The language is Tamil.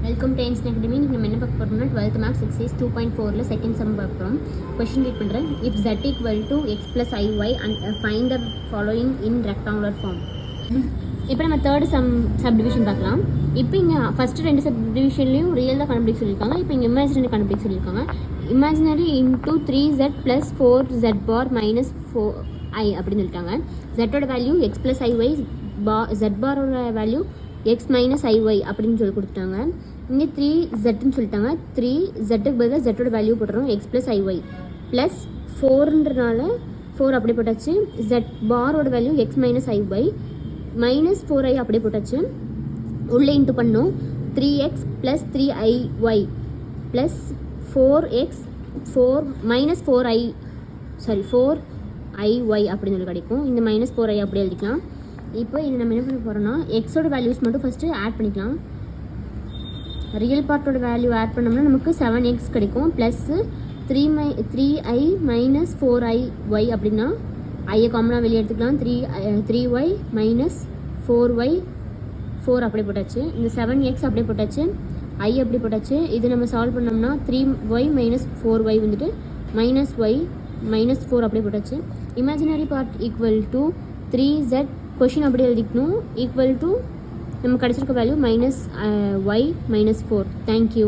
Welcome to Einstein academy. இன்றைக்கி நம்ம என்ன பார்க்க போகிறோம்னா 12th மேக்ஸ் எக்ஸைஸ் 2.4ல செகண்ட் சம் பார்க்குறோம். கொஸ்டின் ரீட் பண்ணுறேன். If z equal to x plus i y and find the following in rectangular form. இப்போ நம்ம தேர்ட் சப்டிவிஷன் பார்க்கலாம். இப்போ இங்கே ஃபஸ்ட்டு ரெண்டு சப்டிவிஷன்லேயும் ரியல் தான் கண்டுபிடிக்க சொல்லியிருக்காங்க. இப்போ இங்கே இமேஜினரி கண்டுபிடிக்க சொல்லியிருக்காங்க. Imaginary into 3z plus 4z bar minus 4i அப்படின்னு சொல்லிட்டாங்க. ஜெட்டோட value x plus i y, z பாரோட வேல்யூ எக்ஸ் மைனஸ் ஐஒய் அப்படின்னு சொல்லி கொடுத்துட்டாங்க. இங்கே 3zன்னு சொல்லிட்டாங்க. 3zக்கு பதிலாக ஜெட்டோட வேல்யூ போட்டுறோம் எக்ஸ் ப்ளஸ் ஐஒய் ப்ளஸ் 4ன்றனால 4 அப்படியே போட்டாச்சு. ஜெட் பாரோட value x minus i y minus 4i அப்படியே போட்டாச்சு. உள்ளே இன்ட்டு பண்ணோம் 3x plus 3iy plus 4x 4 minus 4iy அப்படின்னு சொல்லி கிடைக்கும். இந்த மைனஸ் 4i அப்படி எழுதிக்கலாம். இப்போ இது நம்ம என்ன பண்ண போகிறோம்னா எக்ஸோட வேல்யூஸ் மட்டும் ஃபஸ்ட்டு ஆட் பண்ணிக்கலாம். ரியல் பார்ட்டோட வேல்யூ ஆட் பண்ணோம்னா நமக்கு 7x கிடைக்கும். ப்ளஸ்ஸு 3i மைனஸ் 4iy அப்படின்னா ஐயை காமனாக வெளியே எடுத்துக்கலாம். 3y மைனஸ் 4y 4 அப்படியே போட்டாச்சு. இந்த 7x அப்படியே போட்டாச்சு, ஐ அப்படி போட்டாச்சு. இது நம்ம சால்வ் பண்ணோம்னா 3y மைனஸ் 4y வந்துட்டு மைனஸ் y மைனஸ் 4 அப்படியே போட்டாச்சு. Imaginary part equal to 3z question அப்படி எழுதிக்கணும். ஈக்குவல் டு நம்ம கிடச்சிருக்க value minus y minus 4. Thank you.